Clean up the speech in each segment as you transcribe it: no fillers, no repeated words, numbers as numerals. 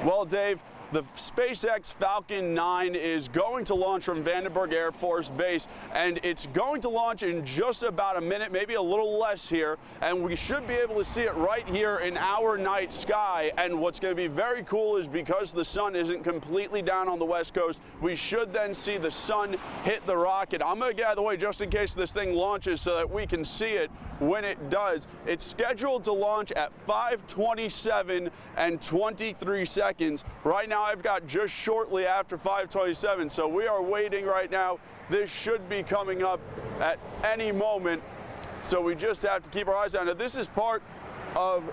Well, Dave, the SpaceX Falcon 9 is going to launch from Vandenberg Air Force Base, and it's going to launch in just about a minute, maybe a little less here, and we should be able to see it right here in our night sky. And what's going to be very cool is because the sun isn't completely down on the West Coast, we should then see the sun hit the rocket. I'm going to get out of the way just in case this thing launches so that we can see it when it does. It's scheduled to launch at 5:27 and 23 seconds. Right now, I've got just shortly after 5:27, so we are waiting right now. This should be coming up at any moment, so we just have to keep our eyes on it. This is part of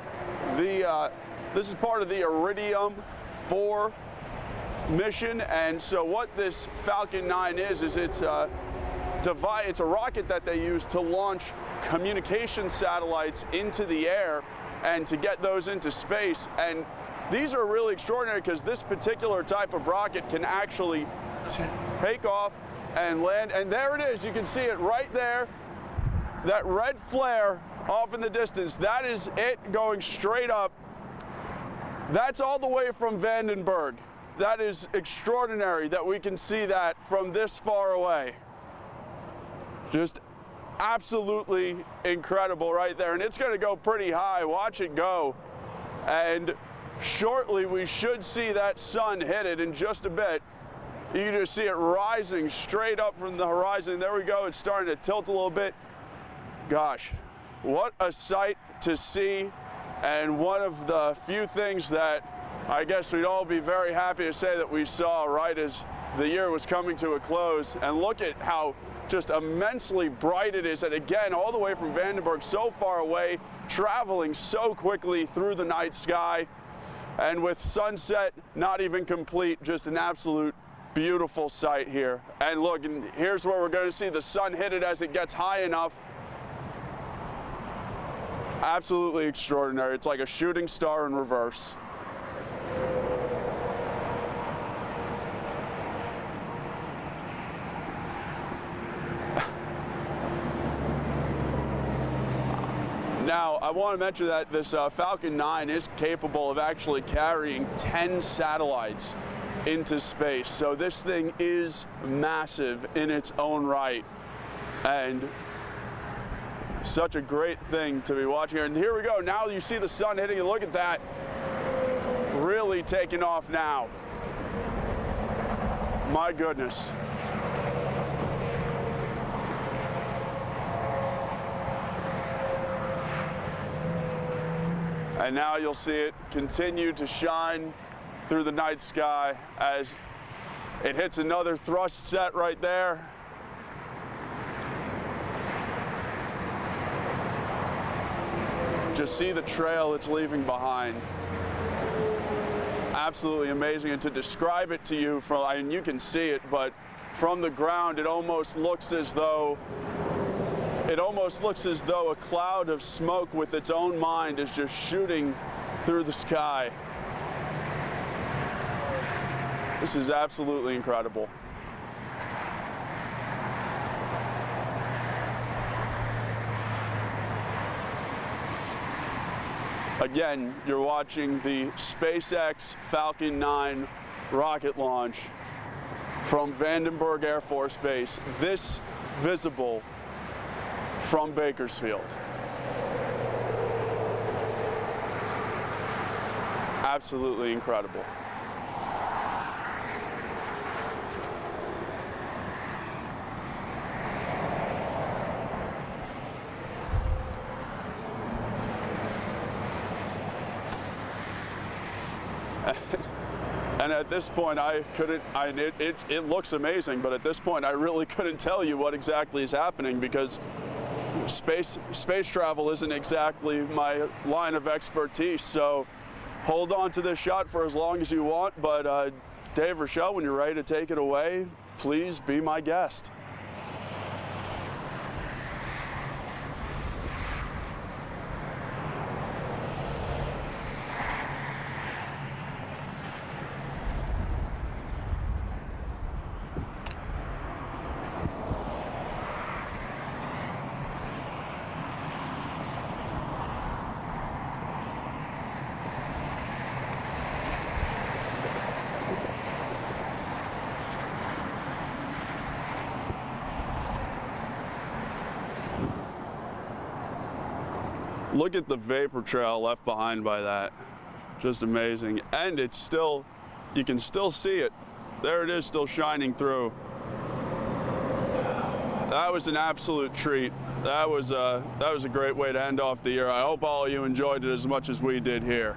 the Iridium 4 mission, and so what this Falcon 9 is it's a rocket that they use to launch communication satellites into the air and to get those into space. And these are really extraordinary because this particular type of rocket can actually take off and land. And there it is. You can see it right there. That red flare off in the distance. That is it going straight up. That's all the way from Vandenberg. That is extraordinary that we can see that from this far away. Just absolutely incredible right there. And it's going to go pretty high. Watch it go. And shortly we should see that sun hit it in just a bit. You can just see it rising straight up from the horizon. There we go. It's starting to tilt a little bit. Gosh, what a sight to see, and one of the few things that I guess we'd all be very happy to say that we saw right as the year was coming to a close. And look at how just immensely bright it is, and again, all the way from Vandenberg, so far away, traveling so quickly through the night sky. And with sunset not even complete, just an absolute beautiful sight here. And look, and here's where we're going to see the sun hit it as it gets high enough. Absolutely extraordinary. It's like a shooting star in reverse. Now, I want to mention that this Falcon 9 is capable of actually carrying 10 satellites into space. So this thing is massive in its own right. And such a great thing to be watching here. And here we go. Now you see the sun hitting it. Look at that. Really taking off now. My goodness. And now you'll see it continue to shine through the night sky as it hits another thrust set right there. Just see the trail it's leaving behind. Absolutely amazing. And to describe it to you from, I mean, you can see it, but from the ground, it almost looks as though a cloud of smoke with its own mind is just shooting through the sky. This is absolutely incredible. Again, you're watching the SpaceX Falcon 9 rocket launch from Vandenberg Air Force Base. This visible from Bakersfield. Absolutely incredible. And at this point, it looks amazing, but at this point, I really couldn't tell you what exactly is happening because space travel isn't exactly my line of expertise. So hold on to this shot for as long as you want. But Dave, Rochelle, when you're ready to take it away, please be my guest. Look at the vapor trail left behind by that. Just amazing. And it's still, you can still see it. There it is, still shining through. That was an absolute treat. That was a great way to end off the year. I hope all of you enjoyed it as much as we did here.